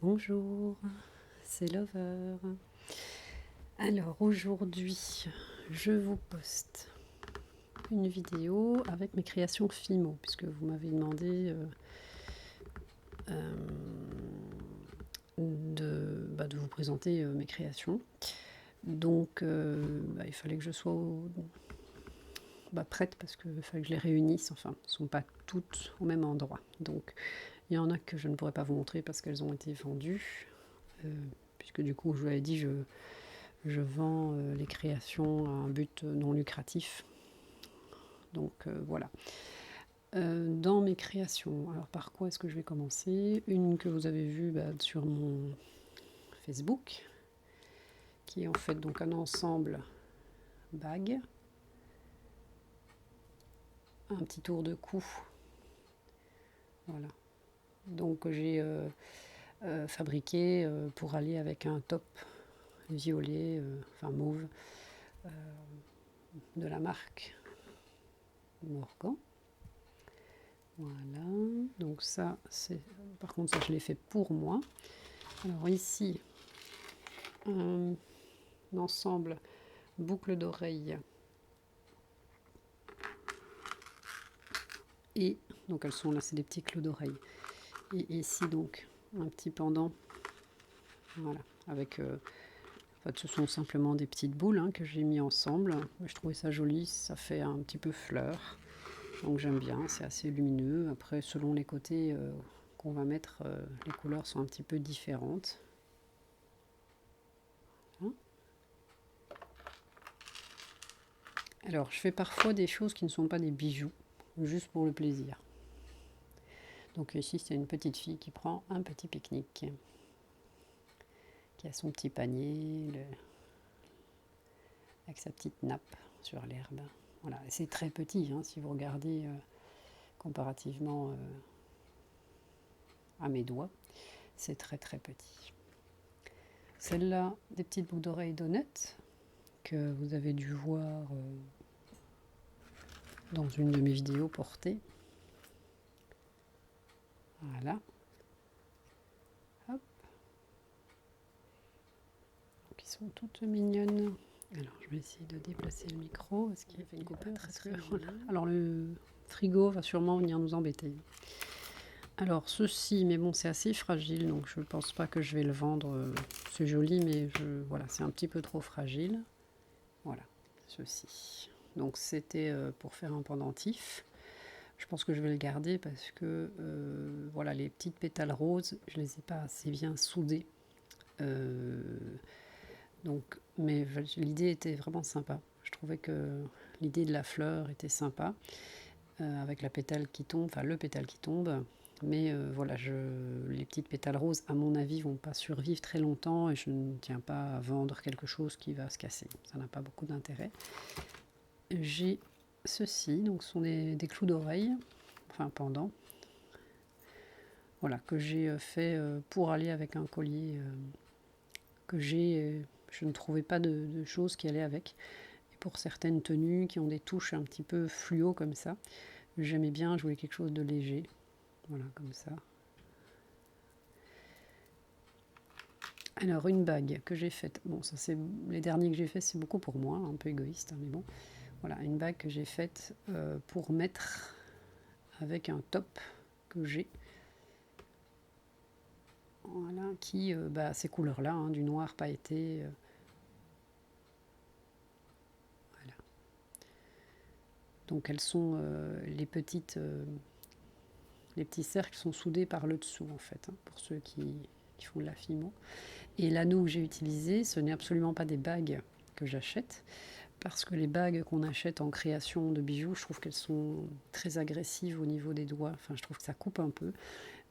Bonjour, c'est Lover. Alors aujourd'hui, je vous poste une vidéo avec mes créations Fimo, puisque vous m'avez demandé de vous présenter mes créations. Donc il fallait que je sois prête, parce qu'il fallait que je les réunisse. Enfin, elles ne sont pas toutes au même endroit. Donc il y en a que je ne pourrais pas vous montrer parce qu'elles ont été vendues. Puisque du coup, je vous avais dit, je vends les créations à un but non lucratif. Donc voilà. Dans mes créations, alors par quoi est-ce que je vais commencer? Une que vous avez vue sur mon Facebook, qui est en fait donc un ensemble bague, un petit tour de cou. Voilà. Donc j'ai fabriqué pour aller avec un top violet, enfin mauve, de la marque Morgan. Voilà, donc ça, c'est, par contre, ça je l'ai fait pour moi. Alors ici, un ensemble boucle d'oreille. Et donc elles sont là, c'est des petits clous d'oreille. Et ici donc un petit pendant, voilà, avec, en fait ce sont simplement des petites boules que j'ai mis ensemble. Je trouvais ça joli, ça fait un petit peu fleur. Donc j'aime bien, c'est assez lumineux. Après, selon les côtés qu'on va mettre, les couleurs sont un petit peu différentes. Hein. Alors, je fais parfois des choses qui ne sont pas des bijoux, juste pour le plaisir. Donc ici, c'est une petite fille qui prend un petit pique-nique, qui a son petit panier, avec sa petite nappe sur l'herbe. Voilà, c'est très petit, si vous regardez comparativement à mes doigts, c'est très très petit. Celle-là, des petites boucles d'oreilles Donut, que vous avez dû voir dans une de mes vidéos portées. Voilà. Hop. Donc, ils sont toutes mignonnes. Alors, je vais essayer de déplacer le micro parce qu'il fait une coupure. Voilà. Alors, le frigo va sûrement venir nous embêter. Alors, ceci, mais bon, c'est assez fragile, donc je ne pense pas que je vais le vendre. C'est joli, mais voilà, c'est un petit peu trop fragile. Voilà, ceci. Donc, c'était pour faire un pendentif. Je pense que je vais le garder parce que voilà, les petites pétales roses, je les ai pas assez bien soudées. Donc, mais l'idée était vraiment sympa. Je trouvais que l'idée de la fleur était sympa, avec la pétale qui tombe, enfin le pétale qui tombe. Mais voilà, les petites pétales roses, à mon avis, vont pas survivre très longtemps et je ne tiens pas à vendre quelque chose qui va se casser. Ça n'a pas beaucoup d'intérêt. J'ai ceci, donc ce sont des clous d'oreille, enfin pendant. Voilà, que j'ai fait pour aller avec un collier que j'ai. Je ne trouvais pas de choses qui allaient avec. Et pour certaines tenues qui ont des touches un petit peu fluo comme ça, j'aimais bien, je voulais quelque chose de léger. Voilà, comme ça. Alors, une bague que j'ai faite. Bon, ça c'est les derniers que j'ai faits, c'est beaucoup pour moi, un peu égoïste, mais bon. Voilà, une bague que j'ai faite pour mettre avec un top que j'ai. Voilà, qui, ces couleurs-là, du noir pailleté. Voilà. Donc elles sont les petits cercles sont soudés par le dessous en fait, pour ceux qui font de la fimo. Et l'anneau que j'ai utilisé, ce n'est absolument pas des bagues que j'achète, parce que les bagues qu'on achète en création de bijoux, je trouve qu'elles sont très agressives au niveau des doigts. Enfin, je trouve que ça coupe un peu.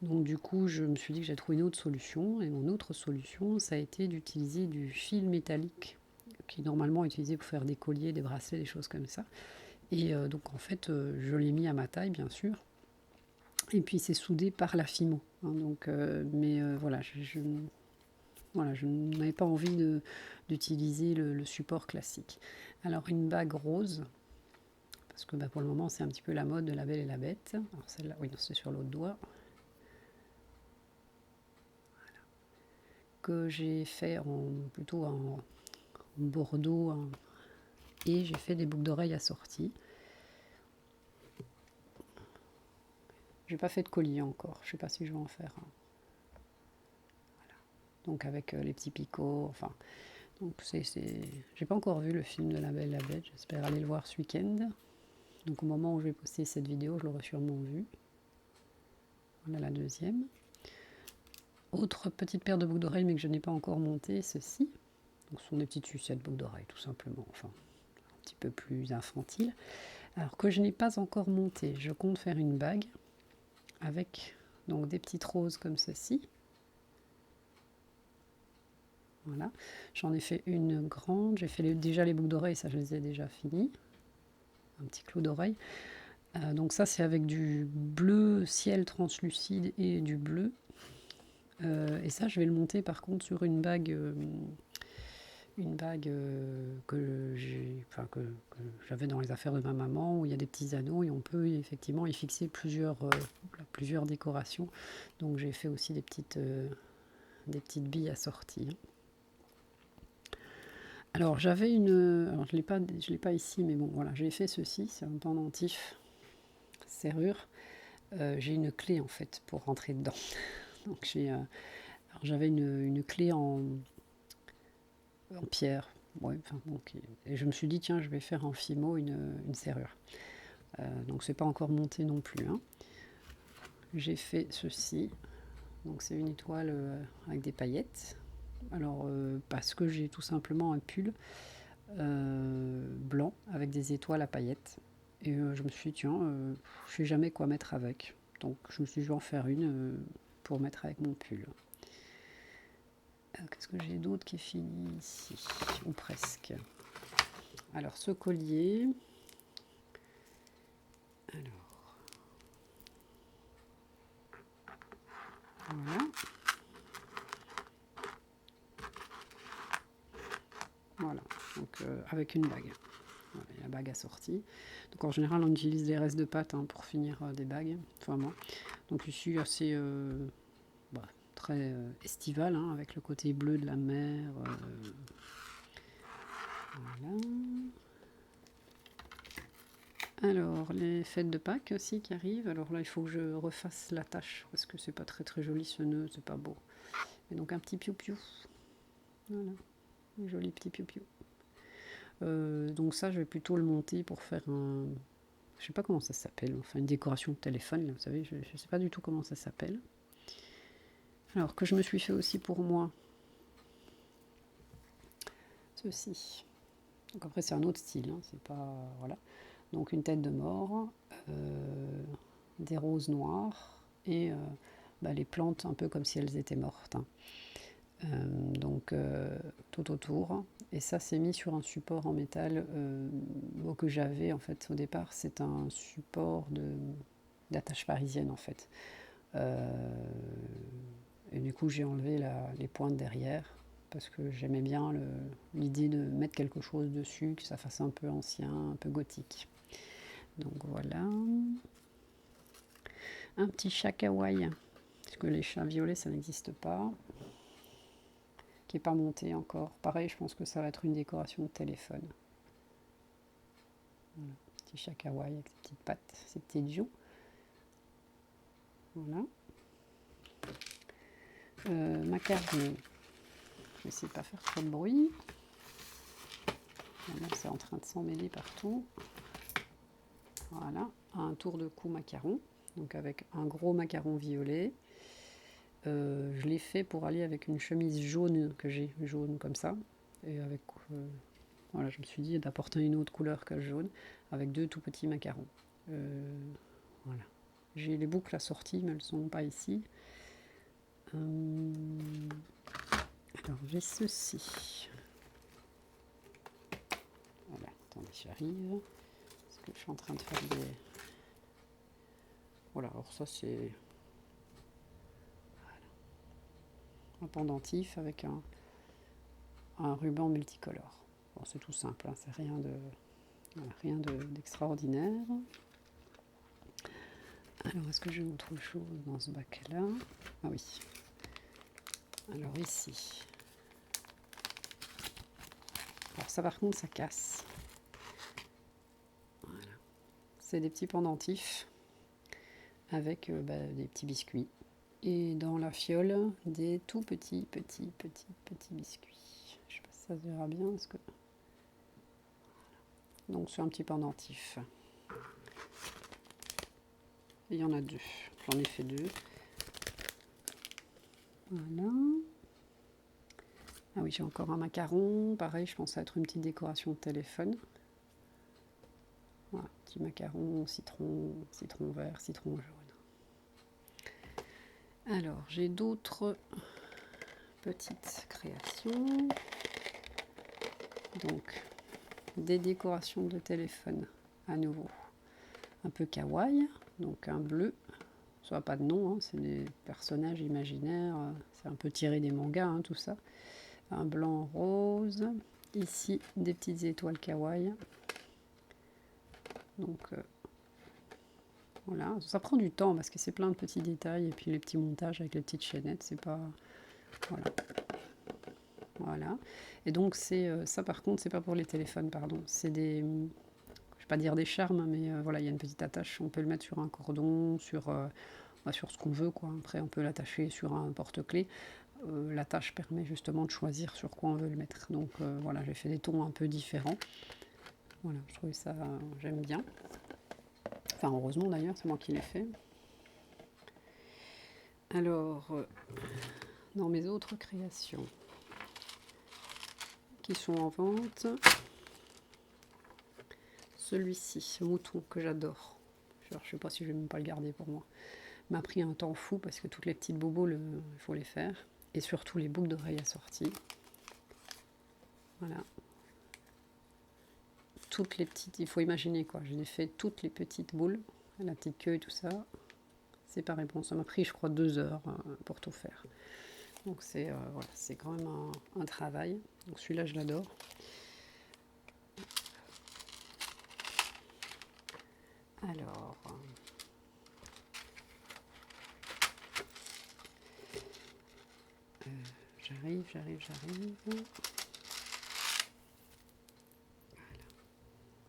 Donc du coup, je me suis dit que j'ai trouvé une autre solution. Et mon autre solution, ça a été d'utiliser du fil métallique, qui normalement est utilisé pour faire des colliers, des bracelets, des choses comme ça. Et donc en fait, je l'ai mis à ma taille, bien sûr. Et puis c'est soudé par la Fimo. Donc, voilà, voilà, je n'avais pas envie d'utiliser le support classique. Alors une bague rose, parce que pour le moment c'est un petit peu la mode de la Belle et la Bête. Alors celle-là, oui, c'est sur l'autre doigt. Voilà. que j'ai fait plutôt en bordeaux, et j'ai fait des boucles d'oreilles assorties. J'ai pas fait de collier encore, je sais pas si je vais en faire un. Voilà. Donc avec les petits picots, enfin. Donc j'ai pas encore vu le film de La Belle et la Bête, j'espère aller le voir ce week-end. Donc au moment où je vais poster cette vidéo, je l'aurai sûrement vu. Voilà la deuxième. Autre petite paire de boucles d'oreilles, mais que je n'ai pas encore montées, ceci. Donc ce sont des petites sucettes boucles d'oreilles, tout simplement. Enfin, un petit peu plus infantile. Alors que je n'ai pas encore monté, je compte faire une bague avec donc des petites roses comme ceci. Voilà, j'en ai fait une grande, j'ai fait déjà les boucles d'oreilles, ça je les ai déjà finies. Un petit clou d'oreille. Donc ça c'est avec du bleu ciel translucide et du bleu. Et ça je vais le monter par contre sur une bague que j'avais dans les affaires de ma maman, où il y a des petits anneaux et on peut effectivement y fixer plusieurs décorations. Donc j'ai fait aussi des petites billes assorties. Alors j'avais alors je l'ai pas ici, mais bon voilà, j'ai fait ceci, c'est un pendentif serrure. J'ai une clé en fait pour rentrer dedans. Donc j'avais une clé en pierre. Ouais, enfin, bon, et je me suis dit tiens je vais faire en fimo une serrure. Donc c'est pas encore monté non plus. Hein. J'ai fait ceci. Donc c'est une étoile avec des paillettes. Alors parce que j'ai tout simplement un pull blanc avec des étoiles à paillettes. Et je me suis dit tiens, je sais jamais quoi mettre avec. Donc je me suis dit je vais en faire une pour mettre avec mon pull. Qu'est-ce que j'ai d'autre qui est fini ici? Ou presque. Alors ce collier. Alors. Voilà. Voilà. Donc avec une bague. Voilà, la bague assortie. Donc en général on utilise les restes de pâte pour finir des bagues. Enfin moi. Donc ici assez très estival, avec le côté bleu de la mer. Voilà. Alors, les fêtes de Pâques aussi qui arrivent. Alors là, il faut que je refasse la tâche parce que c'est pas très très joli ce nœud, c'est pas beau. Et donc un petit piou-piou. Voilà, un joli petit piou-piou. Donc ça, je vais plutôt le monter pour faire un... Je sais pas comment ça s'appelle, enfin une décoration de téléphone, là, vous savez, je sais pas du tout comment ça s'appelle. Alors que je me suis fait aussi pour moi. Ceci. Donc après c'est un autre style, c'est pas... Voilà. Donc une tête de mort, des roses noires et les plantes un peu comme si elles étaient mortes. Donc tout autour. Et ça c'est mis sur un support en métal que j'avais en fait au départ. C'est un support d'attache parisienne en fait. Et du coup j'ai enlevé les pointes derrière parce que j'aimais bien l'idée de mettre quelque chose dessus, que ça fasse un peu ancien, un peu gothique. Donc voilà. Un petit chat kawaii, parce que les chats violets ça n'existe pas. Qui n'est pas monté encore. Pareil, je pense que ça va être une décoration de téléphone. Voilà. Petit chat kawaii avec ses petites pattes, ses petites joues. Voilà. Macaron. Je vais essayer de ne pas faire trop de bruit. Voilà, c'est en train de s'emmêler partout. Voilà, un tour de cou macaron. Donc avec un gros macaron violet. Je l'ai fait pour aller avec une chemise jaune que j'ai, jaune comme ça. Et avec... voilà, je me suis dit d'apporter une autre couleur que le jaune, avec deux tout petits macarons. Voilà. J'ai les boucles assorties, mais elles ne sont pas ici. Alors, j'ai ceci. Voilà, attendez, j'arrive. Parce que je suis en train de faire des... Voilà, alors ça c'est... Voilà. Un pendentif avec un ruban multicolore. Bon, c'est tout simple, c'est rien d'extraordinaire. Alors, est-ce que j'ai autre chose dans ce bac-là? Ah oui. Alors ici. Alors ça par contre ça casse. Voilà. C'est des petits pendentifs avec des petits biscuits. Et dans la fiole, des tout petits biscuits. Je sais pas si ça se verra bien. Parce que... Donc c'est un petit pendentif. Et il y en a 2. J'en ai fait 2. Voilà. Ah oui, j'ai encore un macaron. Pareil, je pense à être une petite décoration de téléphone. Voilà, petit macaron, citron vert, citron jaune. Alors, j'ai d'autres petites créations. Donc, des décorations de téléphone à nouveau. Un peu kawaii, donc un bleu. Ça n'a pas de nom, hein, c'est des personnages imaginaires. C'est un peu tiré des mangas, hein, tout ça. Un blanc rose. Ici, des petites étoiles kawaii. Donc, voilà, ça prend du temps parce que c'est plein de petits détails et puis les petits montages avec les petites chaînettes, c'est pas... Voilà. Voilà. Et donc, ça par contre, c'est pas pour les téléphones, pardon. C'est des... Je vais pas dire des charmes, mais voilà, il y a une petite attache. On peut le mettre sur un cordon, sur ce qu'on veut, quoi. Après, on peut l'attacher sur un porte-clés. L'attache permet justement de choisir sur quoi on veut le mettre. Donc voilà, j'ai fait des tons un peu différents. Voilà, je trouvais ça, j'aime bien. Enfin, heureusement d'ailleurs, c'est moi qui l'ai fait. Alors, dans mes autres créations qui sont en vente, celui-ci, ce mouton que j'adore. Alors, je sais pas si je vais même pas le garder pour moi. Il m'a pris un temps fou parce que toutes les petites bobos, il faut les faire. Et surtout les boucles d'oreilles assorties. Voilà. Toutes les petites, il faut imaginer quoi. J'ai fait toutes les petites boules, la petite queue et tout ça. C'est pareil, bon, ça m'a pris je crois 2 heures pour tout faire. Donc c'est voilà, c'est quand même un travail. Donc celui-là je l'adore. Alors, j'arrive. Voilà.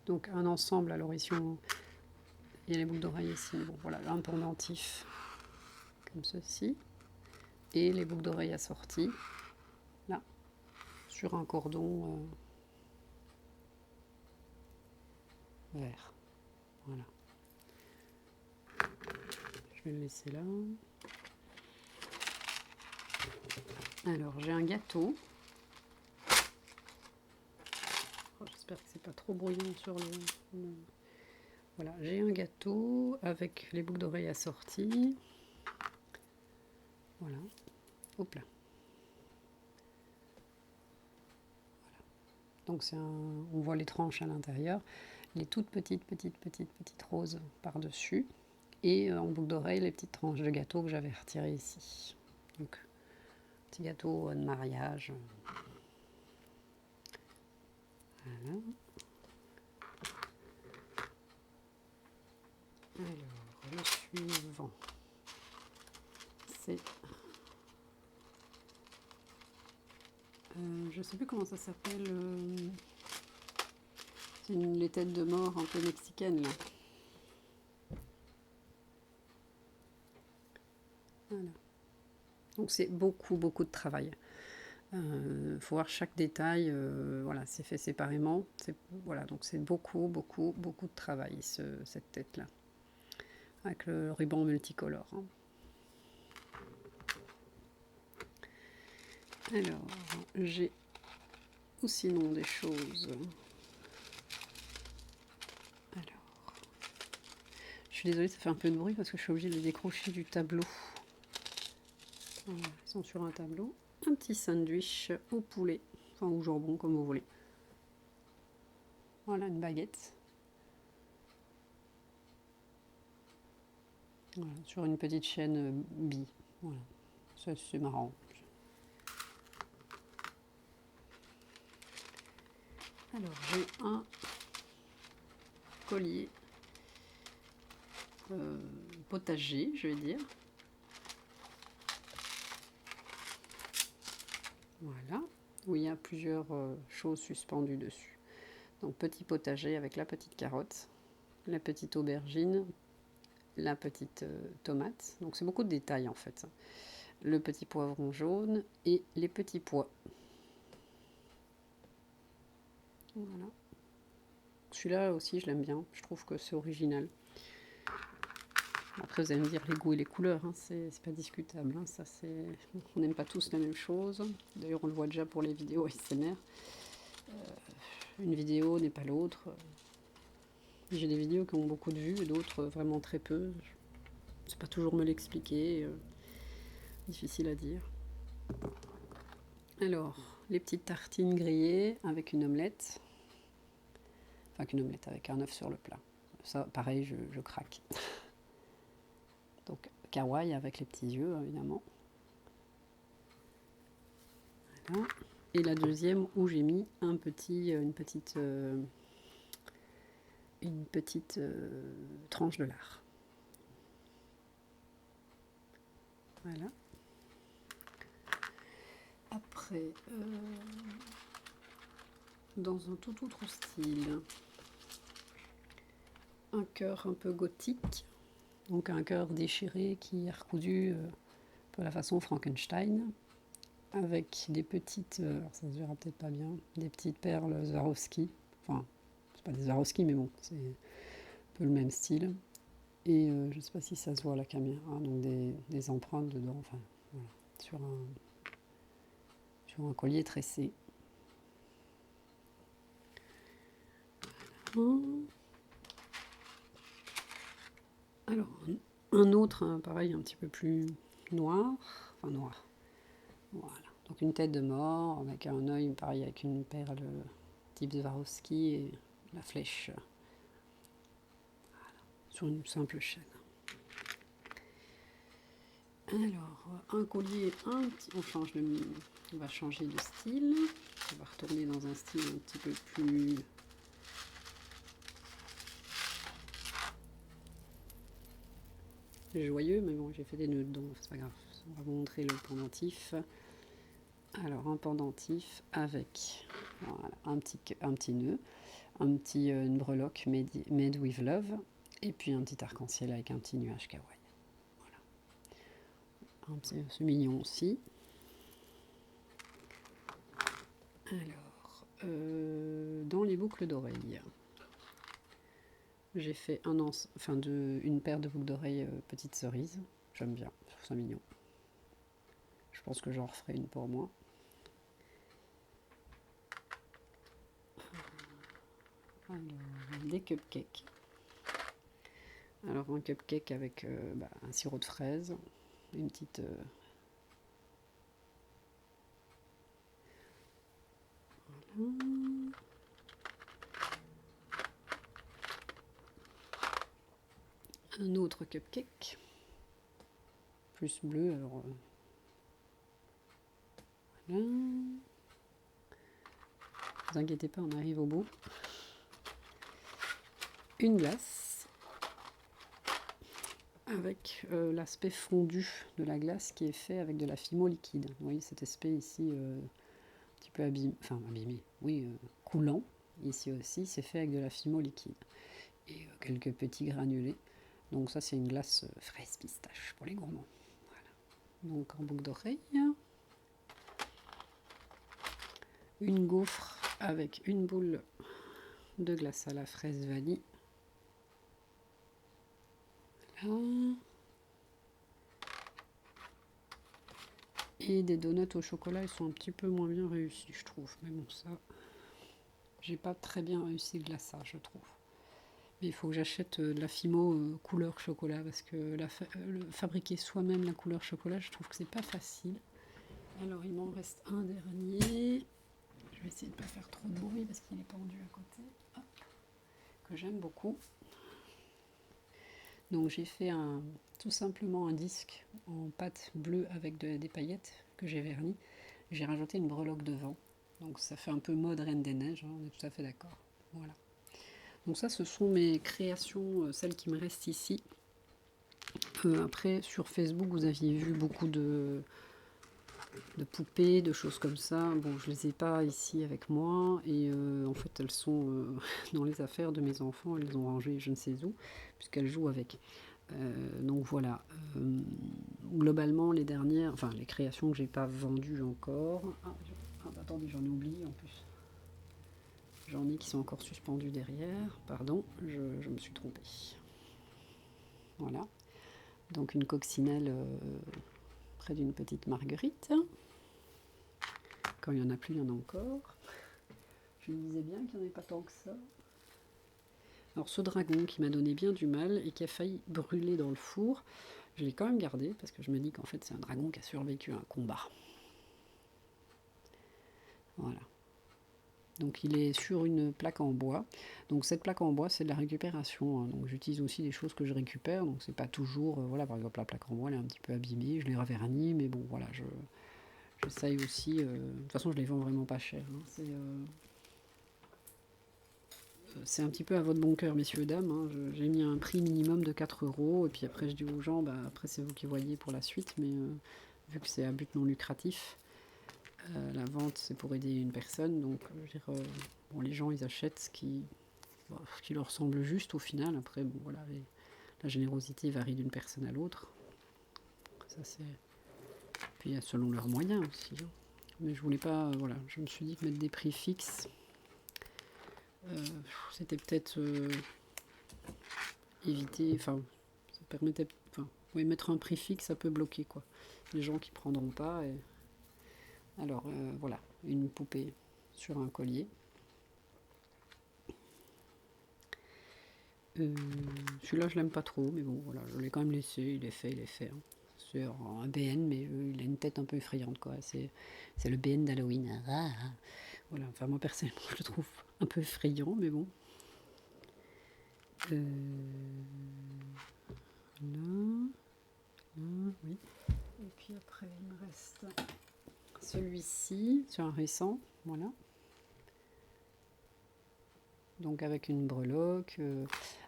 Donc un ensemble, alors ici il y a les boucles d'oreilles ici. Bon voilà, un pendentif comme ceci. Et les boucles d'oreilles assorties, là, sur un cordon vert. Voilà. Je vais le laisser là. Alors, j'ai un gâteau. Oh, j'espère que c'est pas trop bruyant sur le... Voilà, j'ai un gâteau avec les boucles d'oreilles assorties. Voilà. Hop là. Voilà. Donc on voit les tranches à l'intérieur. Les toutes petites roses par-dessus. Et en boucle d'oreille, les petites tranches de gâteau que j'avais retirées ici. Donc, petit gâteau de mariage. Voilà. Alors, le suivant, c'est... je sais plus comment ça s'appelle. C'est les têtes de mort un peu mexicaines, là. Voilà. Donc c'est beaucoup de travail. Faut voir chaque détail. Voilà, c'est fait séparément. Voilà, donc c'est beaucoup de travail, cette tête-là. Avec le ruban multicolore. Hein. Alors, j'ai ou sinon des choses. Alors, je suis désolée, ça fait un peu de bruit parce que je suis obligée de les décrocher du tableau. Voilà, ils sont sur un tableau. Un petit sandwich au poulet, enfin au jambon comme vous voulez. Voilà, une baguette. Voilà, sur une petite chaîne bille. Voilà, ça c'est marrant. Alors j'ai un collier potager, je vais dire. Voilà, où il y a plusieurs choses suspendues dessus. Donc petit potager avec la petite carotte, la petite aubergine, la petite tomate. Donc c'est beaucoup de détails en fait. Le petit poivron jaune et les petits pois. Voilà. Celui-là aussi je l'aime bien, je trouve que c'est original. Après vous allez me dire les goûts et les couleurs, hein, c'est pas discutable. Hein, ça, on n'aime pas tous la même chose. D'ailleurs on le voit déjà pour les vidéos ASMR. Une vidéo n'est pas l'autre. J'ai des vidéos qui ont beaucoup de vues et d'autres vraiment très peu. Je ne sais pas toujours me l'expliquer. Difficile à dire. Alors, les petites tartines grillées avec une omelette. Enfin, qu'une omelette avec un œuf sur le plat. Ça, pareil, je craque. Donc, kawaii avec les petits yeux, évidemment. Voilà. Et la deuxième où j'ai mis une petite tranche de lard. Voilà. Après, dans un tout autre style, un cœur un peu gothique, donc un cœur déchiré qui est recousu un peu à la façon Frankenstein, avec des petites, alors ça se verra peut-être pas bien, des petites perles Swarovski, enfin c'est pas des Swarovski mais bon, c'est un peu le même style, et je ne sais pas si ça se voit à la caméra, donc des empreintes dedans, enfin voilà, sur un collier tressé. Alors, un autre, hein, pareil, un petit peu plus noir, enfin noir, voilà. Donc une tête de mort avec un œil, pareil, avec une perle type Swarovski et la flèche, voilà, sur une simple chaîne. Alors, un collier, on va changer de style, on va retourner dans un style un petit peu plus joyeux, mais bon, j'ai fait des nœuds dedans, c'est pas grave. On va vous montrer le pendentif. Alors, un pendentif avec voilà, un petit nœud, une breloque made with love, et puis un petit arc-en-ciel avec un petit nuage kawaii. Voilà. C'est mignon aussi. Alors, dans les boucles d'oreilles, j'ai fait une paire de boucles d'oreilles petites cerises. J'aime bien, je trouve ça mignon. Je pense que j'en referai une pour moi. Alors, des cupcakes. Alors un cupcake avec un sirop de fraise, une petite... voilà. Un autre cupcake, plus bleu, alors... voilà. Ne vous inquiétez pas, on arrive au bout. Une glace avec l'aspect fondu de la glace qui est fait avec de la fimo liquide. Vous voyez cet aspect ici un petit peu abîmé, oui, coulant. Ici aussi, c'est fait avec de la fimo liquide et quelques petits granulés. Donc ça, c'est une glace fraise pistache pour les gourmands. Voilà. Donc en boucle d'oreille, une gaufre avec une boule de glace à la fraise vanille. Voilà. Et des donuts au chocolat, ils sont un petit peu moins bien réussis, je trouve. Mais bon, ça, j'ai pas très bien réussi le glaçage, je trouve. Mais il faut que j'achète de la fimo couleur chocolat, parce que fabriquer soi-même la couleur chocolat, je trouve que c'est pas facile. Alors, il m'en reste un dernier. Je vais essayer de ne pas faire trop de bruit, parce qu'il est pendu à côté. Hop. Que j'aime beaucoup. Donc, j'ai fait tout simplement un disque en pâte bleue avec des paillettes que j'ai verni. J'ai rajouté une breloque devant. Donc ça fait un peu mode Reine des Neiges, hein, on est tout à fait d'accord. Voilà. Donc ça, ce sont mes créations, celles qui me restent ici. Après, sur Facebook, vous aviez vu beaucoup de de poupées, de choses comme ça. Bon, je les ai pas ici avec moi et en fait elles sont dans les affaires de mes enfants, elles les ont rangées je ne sais où, puisqu'elles jouent avec. Donc voilà. Globalement les dernières, enfin les créations que j'ai pas vendues encore. Attendez, j'en ai oublié en plus. J'en ai qui sont encore suspendues derrière. Pardon, je me suis trompée. Voilà. Donc une coccinelle près d'une petite marguerite. Quand il n'y en a plus, il y en a encore. Je me disais bien qu'il n'y en avait pas tant que ça. Alors ce dragon qui m'a donné bien du mal et qui a failli brûler dans le four, je l'ai quand même gardé parce que je me dis qu'en fait c'est un dragon qui a survécu à un combat. Voilà. Donc il est sur une plaque en bois. Donc cette plaque en bois c'est de la récupération. Donc j'utilise aussi des choses que je récupère. Donc c'est pas toujours... voilà, par exemple la plaque en bois elle est un petit peu abîmée. Je l'ai revernie mais bon voilà, j'essaye aussi... de toute façon je les vends vraiment pas cher. C'est un petit peu à votre bon cœur, messieurs, dames. J'ai mis un prix minimum de 4 euros. Et puis après, je dis aux gens, après, c'est vous qui voyez pour la suite. Mais vu que c'est à but non lucratif, la vente, c'est pour aider une personne. Donc, je veux dire, bon, les gens, ils achètent ce qui leur semble juste au final. Après, bon, voilà, la générosité varie d'une personne à l'autre. Ça, c'est... Puis, selon leurs moyens aussi. Mais je voulais pas... voilà, je me suis dit que mettre des prix fixes, c'était peut-être... éviter, enfin, ça permettait, enfin, oui, mettre un prix fixe, ça peut bloquer, quoi. Les gens qui prendront pas. Alors, voilà, une poupée sur un collier. Celui-là, je l'aime pas trop, mais bon, voilà, je l'ai quand même laissé, il est fait, hein. C'est un BN, mais il a une tête un peu effrayante, quoi. C'est le BN d'Halloween. Voilà, enfin, moi, personnellement, je le trouve un peu effrayant, mais bon. Là, oui. Et puis après, il me reste celui-ci, c'est un récent, voilà. Donc avec une breloque,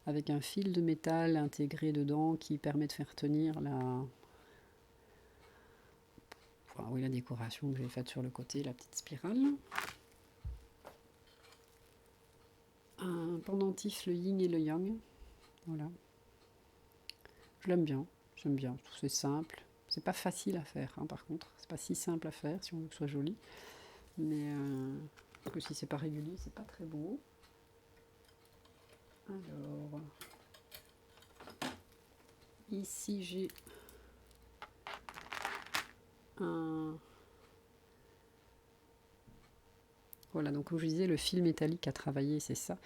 avec un fil de métal intégré dedans qui permet de faire tenir la décoration que j'ai faite sur le côté, la petite spirale. Un pendentif, le yin et le yang, voilà. Je l'aime bien, j'aime bien, c'est simple. C'est pas facile à faire, par contre. C'est pas si simple à faire si on veut que ce soit joli. Mais parce que si c'est pas régulier, c'est pas très beau. Alors, ici j'ai un... Voilà, donc comme je disais, le fil métallique à travailler, c'est ça.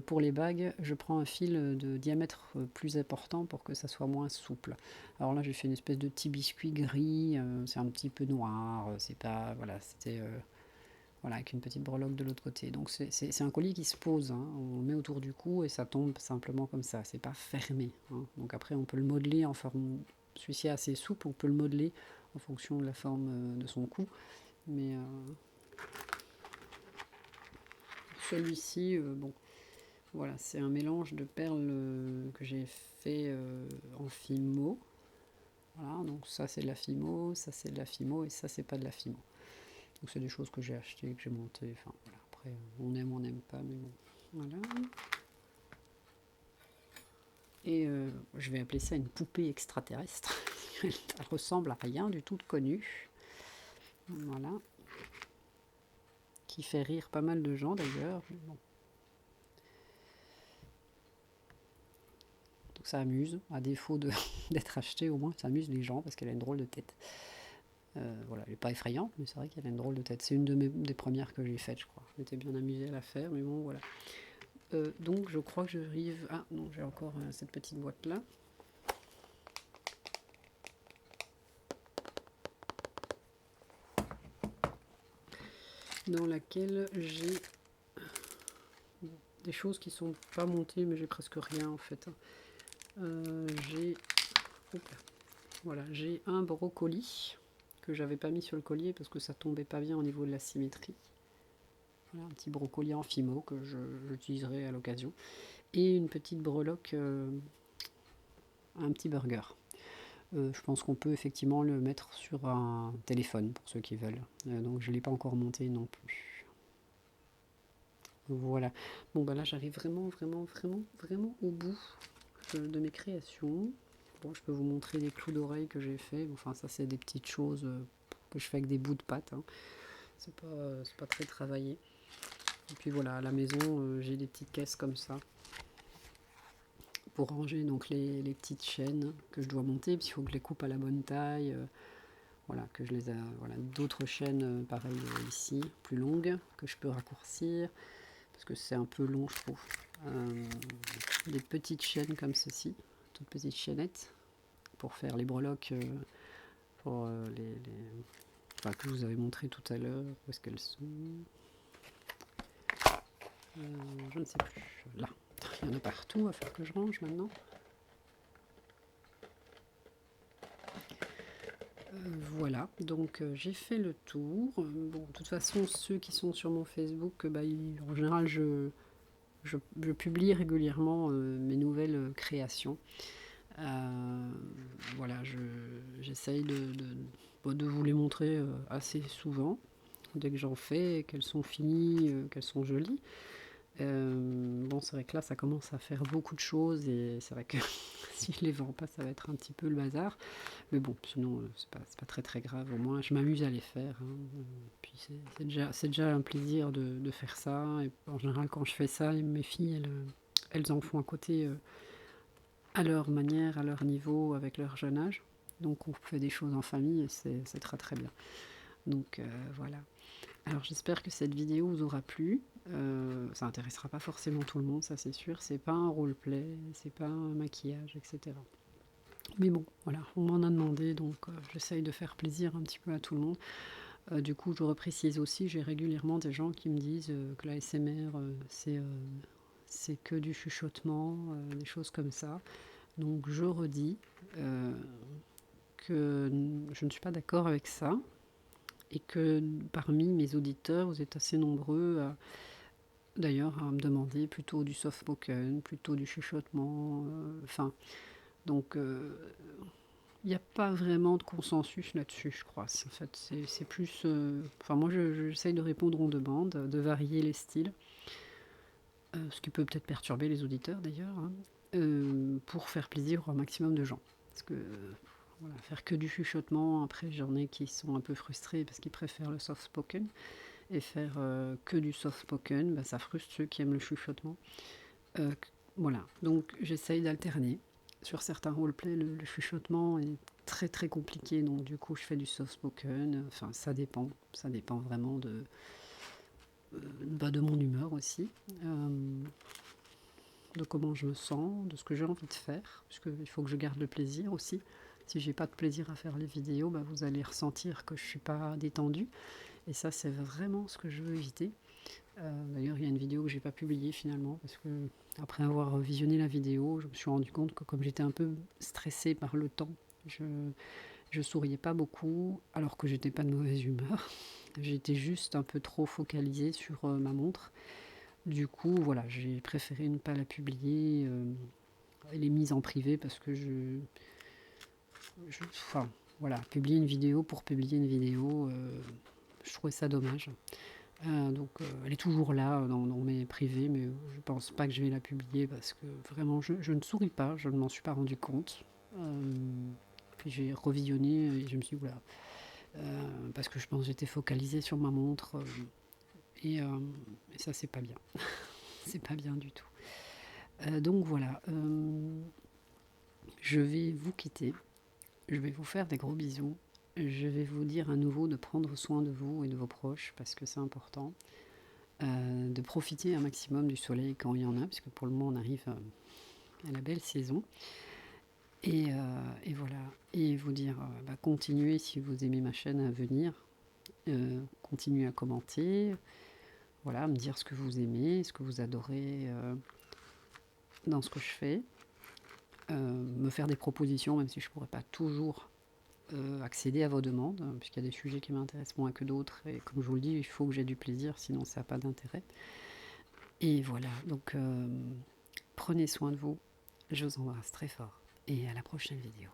Pour les bagues, je prends un fil de diamètre plus important pour que ça soit moins souple. Alors là, j'ai fait une espèce de petit biscuit gris, c'est un petit peu noir, c'est pas... Voilà, c'était... voilà, avec une petite breloque de l'autre côté. Donc c'est un collier qui se pose, on le met autour du cou et ça tombe simplement comme ça, c'est pas fermé. Donc après, on peut le modeler en forme... Celui-ci est assez souple, on peut le modeler en fonction de la forme de son cou. Mais... celui-ci, bon, voilà, c'est un mélange de perles que j'ai fait en fimo. Voilà, donc ça c'est de la fimo, ça c'est de la fimo et ça c'est pas de la fimo. Donc c'est des choses que j'ai achetées, que j'ai montées. Enfin voilà, après on n'aime pas, mais bon, voilà. Et je vais appeler ça une poupée extraterrestre. Elle ressemble à rien du tout de connu. Voilà. Qui fait rire pas mal de gens d'ailleurs. Bon. Donc ça amuse, à défaut d'être acheté, au moins ça amuse les gens parce qu'elle a une drôle de tête. Voilà, elle n'est pas effrayante, mais c'est vrai qu'elle a une drôle de tête. C'est une des premières que j'ai faites, je crois. Je m'étais bien amusée à la faire, mais bon, voilà. Donc je crois que j'arrive... Ah non, j'ai encore cette petite boîte-là. Dans laquelle j'ai des choses qui sont pas montées, mais j'ai presque rien en fait. J'ai un brocoli que j'avais pas mis sur le collier parce que ça tombait pas bien au niveau de la symétrie. Voilà, un petit brocoli en fimo que j'utiliserai à l'occasion. Et une petite breloque, un petit burger. Je pense qu'on peut effectivement le mettre sur un téléphone pour ceux qui veulent. Donc je ne l'ai pas encore monté non plus. Voilà. Bon bah là j'arrive vraiment au bout de mes créations. Bon, je peux vous montrer les clous d'oreilles que j'ai fait. Enfin ça c'est des petites choses que je fais avec des bouts de pâte. Hein. C'est pas très travaillé. Et puis voilà, à la maison j'ai des petites caisses comme ça pour ranger donc les petites chaînes que je dois monter, puis il faut que je les coupe à la bonne taille. Voilà, que je les ai, voilà, d'autres chaînes pareil ici, plus longues, que je peux raccourcir, parce que c'est un peu long je trouve. Des petites chaînes comme ceci, toutes petites chaînettes, pour faire les breloques, pour enfin, que je vous avais montré tout à l'heure, où est-ce qu'elles sont je ne sais plus, là, il y en a partout, il va falloir que je range maintenant. Voilà, donc j'ai fait le tour. Bon, de toute façon, ceux qui sont sur mon Facebook, bah, en général, je publie régulièrement mes nouvelles créations. Voilà, j'essaye de vous les montrer assez souvent, dès que j'en fais, qu'elles sont finies, qu'elles sont jolies. Bon, c'est vrai que là, ça commence à faire beaucoup de choses et c'est vrai que si je les vends pas, ça va être un petit peu le bazar. Mais bon, sinon, c'est pas très très grave. Au moins, je m'amuse à les faire. Hein. Puis c'est déjà un plaisir de faire ça. Et en général, quand je fais ça, mes filles, elles en font à côté à leur manière, à leur niveau, avec leur jeune âge. Donc on fait des choses en famille et c'est très très bien. Donc voilà. Alors j'espère que cette vidéo vous aura plu. Ça intéressera pas forcément tout le monde, ça c'est sûr. C'est pas un roleplay, c'est pas un maquillage, etc. Mais bon, voilà, on m'en a demandé, donc j'essaye de faire plaisir un petit peu à tout le monde. Du coup, je reprécise aussi, j'ai régulièrement des gens qui me disent que la SMR, c'est que du chuchotement, des choses comme ça. Donc je redis que je ne suis pas d'accord avec ça et que parmi mes auditeurs, vous êtes assez nombreux d'ailleurs à me demander plutôt du soft spoken, plutôt du chuchotement, enfin donc il n'y a pas vraiment de consensus là-dessus, je crois. En fait, c'est plus. Enfin, moi, j'essaye de répondre aux demandes, de varier les styles, ce qui peut peut-être perturber les auditeurs d'ailleurs, hein, pour faire plaisir au maximum de gens. Parce que voilà, faire que du chuchotement, après, j'en ai qui sont un peu frustrés parce qu'ils préfèrent le soft spoken. Et faire que du soft spoken, bah, ça frustre ceux qui aiment le chuchotement. Euh, voilà, donc j'essaye d'alterner. Sur certains roleplays, le chuchotement est très très compliqué, donc du coup je fais du soft spoken. Enfin, ça dépend vraiment de mon humeur aussi, de comment je me sens, de ce que j'ai envie de faire, puisqu'il faut que je garde le plaisir aussi. Si j'ai pas de plaisir à faire les vidéos, bah, vous allez ressentir que je suis pas détendue, et ça c'est vraiment ce que je veux éviter. D'ailleurs, il y a une vidéo que j'ai pas publiée finalement parce que après avoir visionné la vidéo, je me suis rendu compte que comme j'étais un peu stressée par le temps, je souriais pas beaucoup alors que j'étais pas de mauvaise humeur. J'étais juste un peu trop focalisée sur ma montre. Du coup, voilà, j'ai préféré ne pas la publier. Elle est mise en privé parce que enfin, voilà, publier une vidéo pour publier une vidéo, je trouvais ça dommage. Donc elle est toujours là dans mes privés, mais je pense pas que je vais la publier parce que vraiment je ne souris pas, je ne m'en suis pas rendu compte. Puis j'ai revisionné et je me suis dit, voilà, parce que je pense que j'étais focalisée sur ma montre et, et ça c'est pas bien, c'est pas bien du tout. Donc voilà, je vais vous quitter, je vais vous faire des gros bisous. Je vais vous dire à nouveau de prendre soin de vous et de vos proches parce que c'est important. De profiter un maximum du soleil quand il y en a, puisque pour le moment on arrive à la belle saison. Et voilà. Et vous dire, bah, continuez si vous aimez ma chaîne à venir. Continuez à commenter. Voilà, me dire ce que vous aimez, ce que vous adorez dans ce que je fais. Me faire des propositions, même si je ne pourrais pas toujours accéder à vos demandes, puisqu'il y a des sujets qui m'intéressent moins que d'autres. Et comme je vous le dis, il faut que j'ai du plaisir, sinon ça n'a pas d'intérêt. Et voilà, donc prenez soin de vous, je vous embrasse très fort et à la prochaine vidéo.